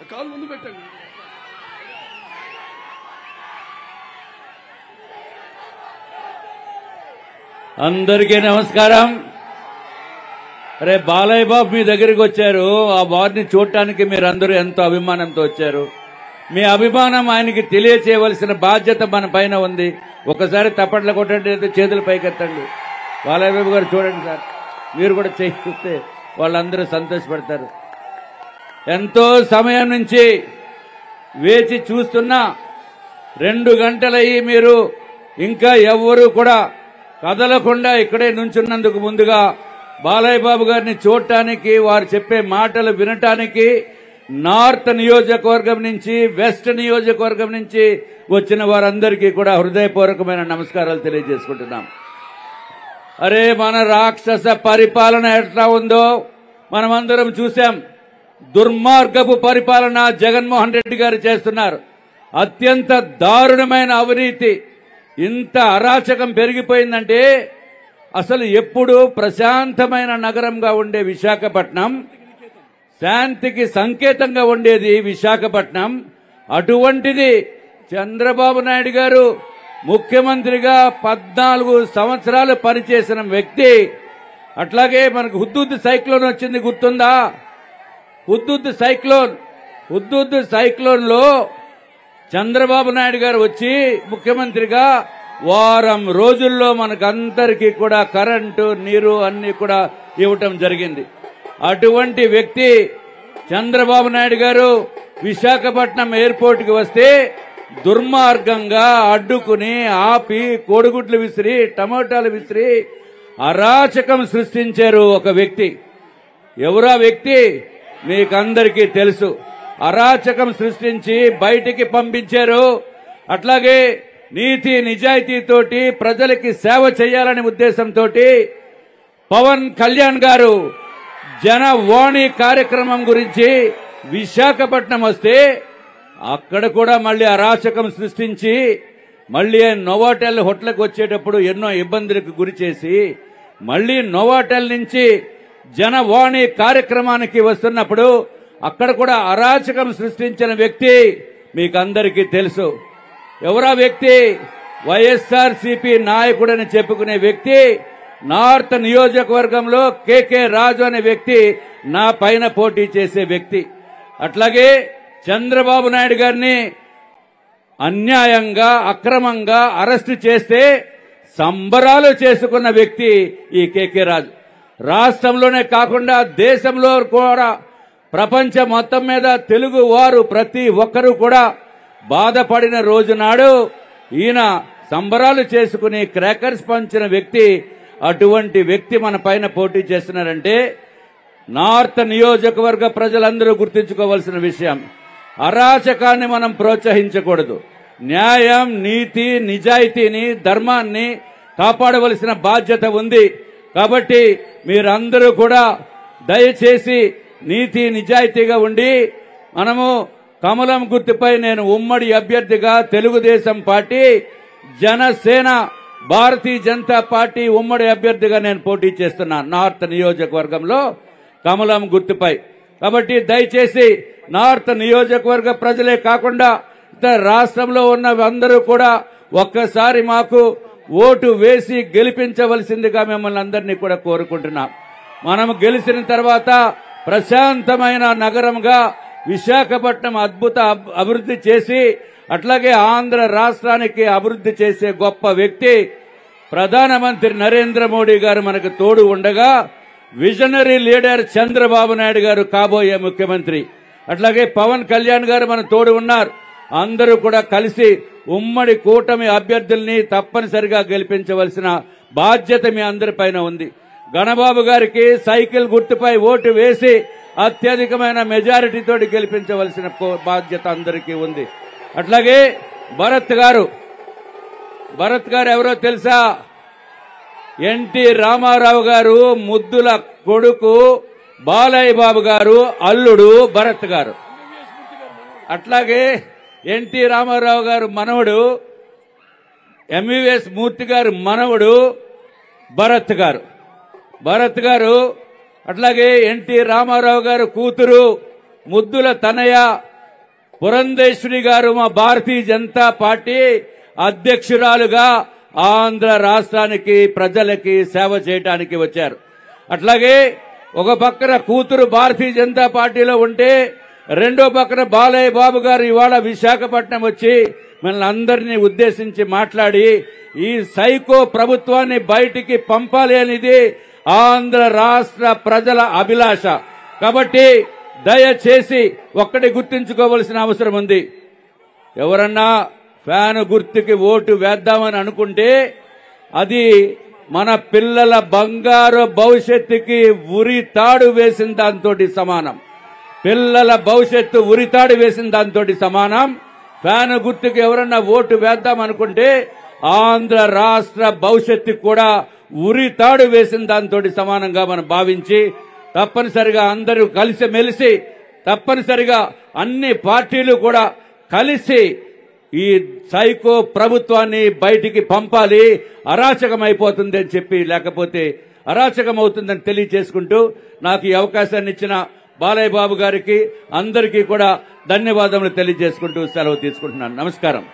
కాలు ముందు పెట్టండి. అందరికీ నమస్కారం. అరే బాలయ్య బాబు మీ దగ్గరికి వచ్చారు. ఆ వారిని చూడటానికి మీరందరూ ఎంతో అభిమానంతో వచ్చారు. మీ అభిమానం ఆయనకి తెలియచేయవలసిన బాధ్యత మన పైన ఉంది. ఒకసారి తప్పట్లు కొట్టండి, చేతులు పైకెత్తండి. బాలయ్య బాబు గారు చూడండి సార్, మీరు కూడా చేయిస్తే వాళ్ళందరూ సంతోషపడతారు. ఎంతో సమయం నుంచి వేచి చూస్తున్నా 2 గంటలయ్యి మీరు ఇంకా ఎవ్వరూ కూడా కదలకుండా ఇక్కడే నుంచున్నందుకు ముందుగా బాలయ్య బాబు గారిని చూడటానికి, వారు చెప్పే మాటలు వినటానికి నార్త్ నియోజకవర్గం నుంచి, వెస్ట్ నియోజకవర్గం నుంచి వచ్చిన వారందరికీ కూడా హృదయపూర్వకమైన నమస్కారాలు తెలియజేసుకుంటున్నాం. అరే మన రాక్షస పరిపాలన ఎట్లా ఉందో మనమందరం చూశాం. దుర్మార్గపు పరిపాలన జగన్మోహన్ రెడ్డి గారు చేస్తున్నారు. అత్యంత దారుణమైన అవినీతి, ఇంత అరాచకం పెరిగిపోయిందంటే అసలు ఎప్పుడు ప్రశాంతమైన నగరంగా ఉండే విశాఖపట్నం, శాంతికి సంకేతంగా ఉండేది విశాఖపట్నం, అటువంటిది చంద్రబాబు నాయుడు గారు ముఖ్యమంత్రిగా 14 సంవత్సరాలు పనిచేసిన వ్యక్తి. అట్లాగే మనకు హుద్హుద్ సైక్లోన్ వచ్చింది, గుర్తుందా? హుద్హుద్ సైక్లోన్ లో చంద్రబాబు నాయుడు గారు వచ్చి ముఖ్యమంత్రిగా వారం రోజుల్లో మనకందరికీ కూడా కరెంటు, నీరు అన్ని కూడా ఇవ్వటం జరిగింది. అటువంటి వ్యక్తి చంద్రబాబు నాయుడు గారు విశాఖపట్నం ఎయిర్పోర్ట్కి వస్తే దుర్మార్గంగా అడ్డుకుని ఆపి కోడిగుడ్లు విసిరి, టమోటాలు విసిరి అరాచకం సృష్టించారు ఒక వ్యక్తి. ఎవరా వ్యక్తి మీకందరికీ తెలుసు. అరాచకం సృష్టించి బయటికి పంపించారు. అట్లాగే నీతి నిజాయితీతోటి ప్రజలకి సేవ చేయాలనే ఉద్దేశంతో పవన్ కళ్యాణ్ గారు జనవాణి కార్యక్రమం గురించి విశాఖపట్నం వస్తే అక్కడ కూడా మళ్ళీ అరాచకం సృష్టించి మళ్ళీ నోవాటెల్ హోటల్కి వచ్చేటప్పుడు ఎన్నో ఇబ్బందులకు గురి చేసి మళ్ళీ నోవాటెల్ నుంచి జనవాణి కార్యక్రమానికి వస్తున్నప్పుడు అక్కడ కూడా అరాచకం సృష్టించిన వ్యక్తి మీకందరికీ తెలుసు. ఎవరా వ్యక్తి? వైఎస్ఆర్సీపీ నాయకుడని చెప్పుకునే వ్యక్తి, నార్త్ నియోజకవర్గంలో కేకే రాజు అనే వ్యక్తి నా పైన పోటీ చేసే వ్యక్తి. అట్లాగే చంద్రబాబు నాయుడు గారిని అన్యాయంగా అక్రమంగా అరెస్టు చేస్తే సంబరాలు చేసుకున్న వ్యక్తి ఈ కేకే రాజు. రాష్ట్రంలోనే కాకుండా దేశంలో కూడా, ప్రపంచం మొత్తం మీద తెలుగు వారు ప్రతి ఒక్కరూ కూడా బాధపడిన రోజు నాడు ఈయన సంబరాలు చేసుకుని క్రాకర్స్ పంచిన వ్యక్తి. అటువంటి వ్యక్తి మన పైన పోటీ చేస్తున్నారంటే నార్త్ నియోజకవర్గ ప్రజలందరూ గుర్తుంచుకోవాల్సిన విషయం. అరాచకాన్ని మనం ప్రోత్సహించకూడదు. న్యాయం, నీతి, నిజాయితీని, ధర్మాన్ని కాపాడవలసిన బాధ్యత ఉంది. కాబట్టి మీరందరూ కూడా దయచేసి నీతి నిజాయితీగా ఉండి, మనము కమలం గుర్తుపై నేను ఉమ్మడి అభ్యర్థిగా తెలుగుదేశం పార్టీ, జనసేన, భారతీయ జనతా పార్టీ ఉమ్మడి అభ్యర్థిగా నేను పోటీ చేస్తున్నాను నార్త్ నియోజకవర్గంలో కమలం గుర్తుపై. కాబట్టి దయచేసి నార్త్ నియోజకవర్గ ప్రజలే కాకుండా ఇతర రాష్ట్రంలో ఉన్న అందరూ కూడా ఒక్కసారి మాకు ఓటు వేసి గెలిపించవలసిందిగా మిమ్మల్ని అందరినీ కూడా కోరుకుంటున్నాం. మనం గెలిచిన తర్వాత ప్రశాంతమైన నగరంగా విశాఖపట్నం అద్భుత అభివృద్ధి చేసి, అట్లాగే ఆంధ్ర రాష్ట్రానికి అభివృద్ధి చేసే గొప్ప వ్యక్తి ప్రధానమంత్రి నరేంద్ర మోడీ గారు మనకు తోడు ఉండగా, విజనరీ లీడర్ చంద్రబాబు నాయుడు గారు కాబోయే ముఖ్యమంత్రి, అట్లాగే పవన్ కళ్యాణ్ గారు మన తోడు ఉన్నారు. అందరూ కూడా కలిసి ఉమ్మడి కూటమి అభ్యర్థుల్ని తప్పనిసరిగా గెలిపించవలసిన బాధ్యత మీ అందరిపైన ఉంది. గణబాబు గారికి సైకిల్ గుర్తుపై ఓటు వేసి అత్యధికమైన మెజారిటీతో గెలిపించవలసిన బాధ్యత అందరికీ ఉంది. అట్లాగే భరత్ గారు ఎవరో తెలుసా? ఎన్టీ రామారావు గారు ముద్దుల కొడుకు బాలయ్య బాబు గారు అల్లుడు భరత్ గారు. అట్లాగే ఎన్టీ రామారావు గారు మనవడు ఎంవీఎస్ మూర్తి గారు మనవడు భరత్ గారు. అట్లాగే ఎన్టీ రామారావు గారు కూతురు ముద్దుల తనయ పురంధేశ్వరి గారు మా భారతీయ జనతా పార్టీ అధ్యక్షురాలుగా ఆంధ్ర రాష్ట్రానికి ప్రజలకి సేవ చేయడానికి వచ్చారు. అట్లాగే ఒక పక్కన కూతురు భారతీయ జనతా పార్టీలో ఉంటే రెండో పక్కన బాలయ్య బాబు గారు ఇవాళ విశాఖపట్నం వచ్చి మనల్ని అందరినీ ఉద్దేశించి మాట్లాడి ఈ సైకో ప్రభుత్వాన్ని బయటికి పంపాలి అనేది ఆంధ్ర రాష్ట్ర ప్రజల అభిలాష. కాబట్టి దయచేసి ఒక్కటి గుర్తుంచుకోవాల్సిన అవసరం ఉంది. ఎవరన్నా ఫ్యాను గుర్తుకి ఓటు వేద్దామని అనుకుంటే అది మన పిల్లల బంగారు భవిష్యత్తుకి ఉరితాడు వేసిన దాంతో సమానం. పిల్లల భవిష్యత్తు ఉరితాడు వేసిన దాంతో సమానం. ఫ్యాను గుర్తుకు ఎవరన్నా ఓటు వేద్దాం అనుకుంటే ఆంధ్ర రాష్ట్ర భవిష్యత్తుకు కూడా ఉరితాడు వేసిన దాంతో సమానంగా మనం భావించి తప్పనిసరిగా అందరూ కలిసి మెలిసి తప్పనిసరిగా అన్ని పార్టీలు కూడా కలిసి ఈ సైకో ప్రభుత్వాన్ని బయటికి పంపాలి. అరాచకమైపోతుంది అని చెప్పి లేకపోతే అరాచకం అవుతుందని తెలియజేసుకుంటూ నాకు ఈ అవకాశాన్ని ఇచ్చిన బాలయ్య బాబు గారికి అందరికీ కూడా ధన్యవాదములు తెలియజేసుకుంటూ సెలవు తీసుకుంటున్నాను. నమస్కారం.